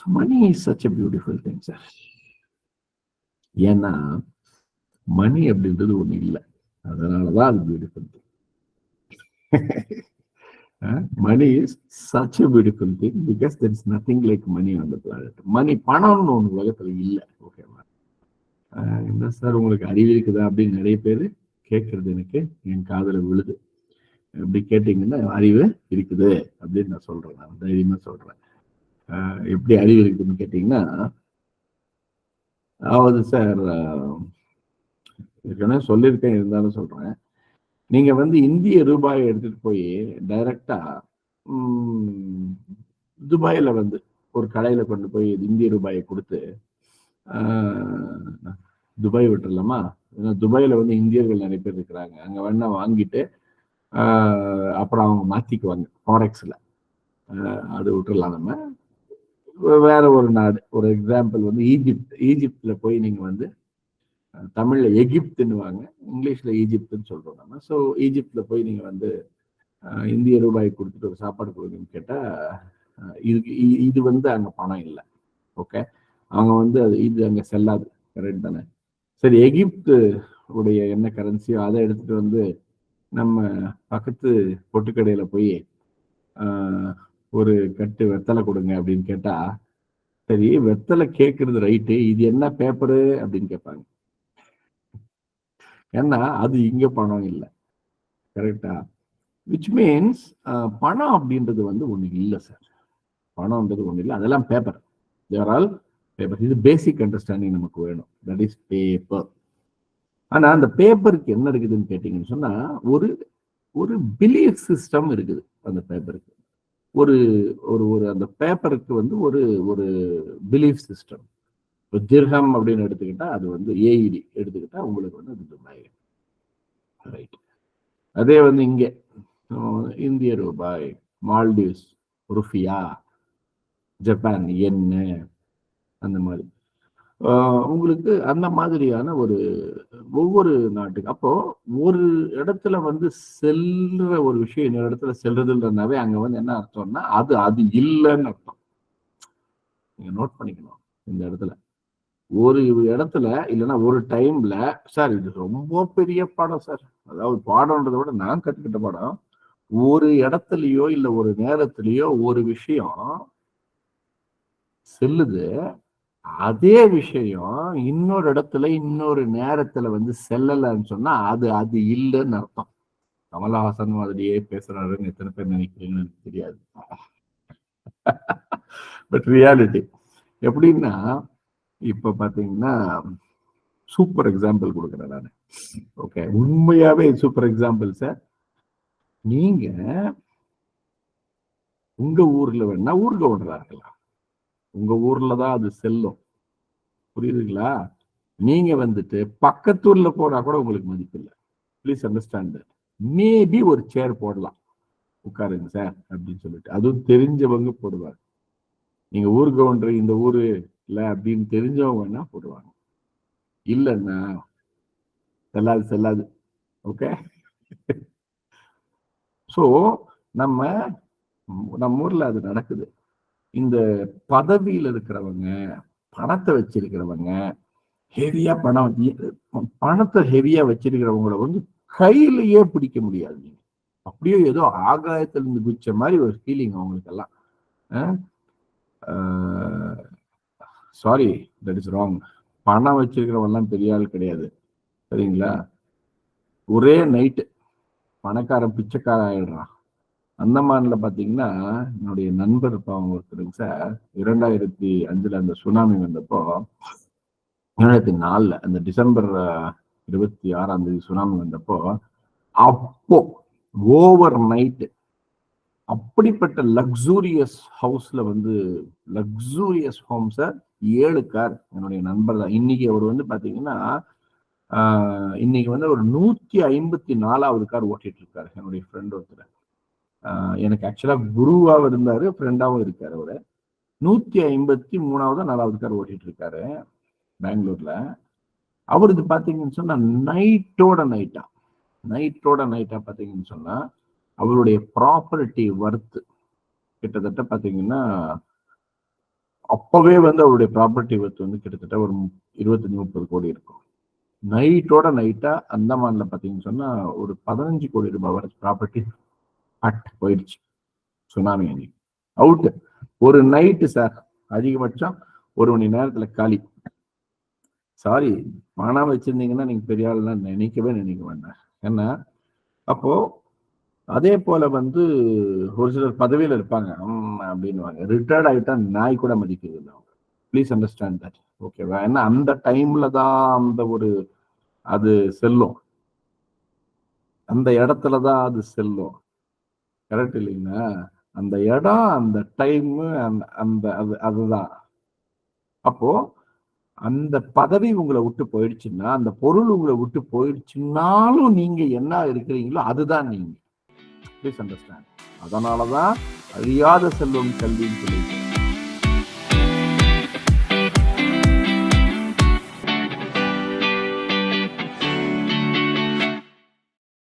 Money is such a beautiful thing sir. ஏன்னா money அப்படின்றது ஒண்ணு இல்லை, அதனாலதான் அது beautiful thing. Money is such a beautiful thing because there is nothing like money on the planet. Money, பணம்னு ஒன்று உலகத்துல இல்லை. ஓகேவா? என்ன சார் உங்களுக்கு அறிவு இருக்குதா அப்படின்னு நிறைய பேர் கேட்கறது எனக்கு என் காதுல விழுது. எப்படி கேட்டீங்கன்னா அறிவு இருக்குது அப்படின்னு நான் சொல்றேன். நான் தைரியமா சொல்றேன். எப்படி அறிவு இருக்குதுன்னு கேட்டீங்கன்னா, அதாவது சார் ஏற்கனவே சொல்லியிருக்கேன், இருந்தாலும் சொல்றேன். நீங்க வந்து இந்திய ரூபாயை எடுத்துட்டு போய் டைரக்டா துபாயில வந்து ஒரு கடையில கொண்டு போய் இந்திய ரூபாயை கொடுத்து, துபாய் விட்டுறலாமா? துபாயில வந்து இந்தியர்கள் நிறைய பேர் இருக்கிறாங்க. அங்க வேணா வாங்கிட்டு அப்புறம் அவங்க மாத்திக்குவாங்க ஃபாரெக்ஸ்ல. அது விட்டுறலாம். நம்ம வேற ஒரு நாடு, ஒரு எக்ஸாம்பிள் வந்து ஈஜிப்ட். ஈஜிப்ட்ல போய் நீங்க வந்து தமிழ்ல எகிப்துன்னுவாங்க, இங்கிலீஷ்ல ஈஜிப்துன்னு சொல்றோம் நம்ம. ஸோ ஈஜிப்ட்ல போய் நீங்க வந்து இந்திய ரூபாய் கொடுத்துட்டு ஒரு சாப்பாடு கொடுங்கன்னு கேட்டா, இது வந்து அங்க பணம் இல்லை. ஓகே, அவங்க வந்து இது அங்க செல்லாது. கரெக்ட் தானே? சரி, எகிப்து உடைய என்ன கரன்சியோ அதை எடுத்துட்டு வந்து நம்ம பக்கத்து பொட்டுக்கடையில போய் ஒரு கட்டு வெத்தலை கொடுங்க அப்படின்னு கேட்டா, சரி வெத்தலை கேட்கறது ரைட்டு, இது என்ன பேப்பரு அப்படின்னு கேட்பாங்க. ஏன்னா அது இங்க பணம் இல்லை. கரெக்டா? விச் மீன்ஸ் பணம் அப்படின்றது வந்து ஒண்ணு இல்லை சார். பணம்ன்றது ஒண்ணு இல்லை, அதெல்லாம் பேப்பர். தேர் ஆல் பேப்பர். இது பேசிக் அண்டர்ஸ்டாண்டிங் நமக்கு வேணும். That is paper. ஆனா அந்த பேப்பருக்கு என்ன இருக்குதுன்னு கேட்டீங்கன்னு சொன்னா, ஒரு ஒரு பிலீஃப் சிஸ்டம் இருக்குது அந்த பேப்பருக்கு. ஒரு ஒரு ஒரு அந்த பேப்பருக்கு வந்து ஒரு ஒரு பிலீஃப் சிஸ்டம். இப்போ திர்ஹம் அப்படின்னு எடுத்துக்கிட்டா அது வந்து ஏஇடி எடுத்துக்கிட்டா உங்களுக்கு வந்து அது துபாய். ரைட். அதே வந்து இங்கே இந்திய ரூபாய், மால்டீவ்ஸ் ருஃபியா, ஜப்பான் என்ன, அந்த மாதிரி உங்களுக்கு அந்த மாதிரியான ஒரு ஒவ்வொரு நாட்டுக்கு. அப்போ ஒரு இடத்துல வந்து செல்ற ஒரு விஷயம் இன்னொரு இடத்துல செல்றதுன்றனாவே அங்க வந்து என்ன அர்த்தம்னா அது அது இல்லைன்னு அர்த்தம். நீங்க நோட் பண்ணிக்கணும். இந்த இடத்துல ஒரு இடத்துல இல்லைன்னா ஒரு டைம்ல, சார் இது ரொம்ப பெரிய பாடம் சார். அதாவது பாடம்ன்றதை விட நான் கத்துக்கிட்ட பாடம், ஒரு இடத்துலயோ இல்ல ஒரு நேரத்திலயோ ஒரு விஷயம் செல்லுது, அதே விஷயம் இன்னொரு இடத்துல இன்னொரு நேரத்துல வந்து செல்லலன்னு சொன்னா அது அது இல்லைன்னு அர்த்தம். கமலஹாசன் மாதிரியே பேசுறாருன்னு எத்தனை பேர் நினைக்கிறீங்கன்னு எனக்கு தெரியாது. பட் ரியாலிட்டி எப்படின்னா, இப்ப பாத்தீங்கன்னா சூப்பர் எக்ஸாம்பிள் கொடுக்குறேன் நான். ஓகே, உண்மையாவே சூப்பர் எக்ஸாம்பிள் சார். நீங்க உங்க ஊர்ல வேணா ஊருக்கு ஓடுறாங்களா, உங்க ஊர்ல தான் அது செல்லும். புரியுதுங்களா? நீங்க வந்துட்டு பக்கத்தூர்ல போனா கூட உங்களுக்கு மதிப்பு இல்லை. Please understand. மேபி ஒரு சேர் போடலாம், உட்காருங்க சார் அப்படின்னு சொல்லிட்டு, அதுவும் தெரிஞ்சவங்க போடுவாங்க. நீங்க ஊருக்கு ஒன்று இந்த ஊரு இல்ல அப்படின்னு தெரிஞ்சவங்க வேணா போடுவாங்க, இல்லைன்னா செல்லாது செல்லாது. ஓகே. ஸோ நம்ம நம்ம ஊர்ல அது நடக்குது. இந்த பதவியில் இருக்கிறவங்க, பணத்தை வச்சிருக்கிறவங்க, ஹெவியா பணத்தை ஹெவியா வச்சிருக்கிறவங்கள வந்து கையிலேயே பிடிக்க முடியாது. நீங்க அப்படியே ஏதோ ஆகாயத்துல இருந்து குச்ச மாதிரி ஒரு ஃபீலிங் அவங்களுக்கு எல்லாம். Sorry, that is wrong. பணம் வச்சிருக்கிறவெல்லாம் பெரிய ஆள் கிடையாது, சரிங்களா? ஒரே நைட்டு பணக்காரன் பிச்சைக்காரன் ஆயிடுறான். அந்தமான்ல பாத்தீங்கன்னா, என்னுடைய நண்பர் அவங்க ஒருத்தருங்க சார், 2005 அந்த சுனாமி வந்தப்போ, 2004 அந்த டிசம்பர் 26 சுனாமி வந்தப்போ, அப்போ ஓவர் நைட்டு அப்படிப்பட்ட லக்ஸூரியஸ் ஹவுஸ்ல வந்து லக்ஸூரியஸ் ஹோம் சார், 7 கார். என்னுடைய நண்பர் தான். இன்னைக்கு அவர் வந்து பாத்தீங்கன்னா இன்னைக்கு வந்து ஒரு 154வது கார் ஓட்டிட்டு இருக்காரு. என்னுடைய ஃப்ரெண்ட் ஒருத்தர், எனக்கு ஆக்சுவலா குருவாவும் இருந்தாரு, ஃப்ரெண்டாவும் இருக்காரு. அவரு 153வது 4வது கார் ஓட்டிட்டு இருக்காரு பெங்களூர்ல. அவருக்கு பாத்தீங்கன்னு சொன்னா நைட்டோட நைட்டா பாத்தீங்கன்னு சொன்னா அவருடைய ப்ராப்பர்ட்டி வர்த் கிட்டத்தட்ட பாத்தீங்கன்னா அப்பவே வந்து அவருடைய ப்ராப்பர்ட்டி ஒர்த் வந்து கிட்டத்தட்ட ஒரு 25-30 கோடி இருக்கும். நைட்டோட நைட்டா அந்தமான்ல பாத்தீங்கன்னு சொன்னா ஒரு 15 கோடி ரூபாய் வரை ப்ராப்பர்ட்டி போயிடுச்சு சுனாமி அன்னைக்கு. அவுட் ஒரு நைட்டு சார், அதிகபட்சம் 1 மணி நேரத்துல காலி. சாரி, பணம் வச்சிருந்தீங்கன்னா நீங்க பெரிய ஆள்லாம் நினைக்க வேண்டாம். ஏன்னா அப்போ அதே போல வந்து ஒரு சிலர் பதவியில இருப்பாங்க அப்படின்னுவாங்க, ரிட்டையர்ட் ஆகிட்டா நாய் கூட மதிக்கிறது இல்லை அவங்க. ப்ளீஸ் அண்டர்ஸ்டாண்ட் தட், ஓகேவா? ஏன்னா அந்த டைம்ல தான் அந்த ஒரு அது செல்லும், அந்த இடத்துல தான் அது செல்லும். கரெக்ட் இல்லைங்களா? அந்த இடம், அந்த டைம், அந்த அதுதான். அப்போ அந்த பதவி உங்களை விட்டு போயிடுச்சுன்னா, அந்த பொருள் உங்களை விட்டு போயிடுச்சுன்னாலும் நீங்க என்ன இருக்கிறீங்களோ அதுதான் நீங்க. Please understand. அதனாலதான் அழியாத செல்வம் கல்வின்னு சொல்லியிருக்கேன்.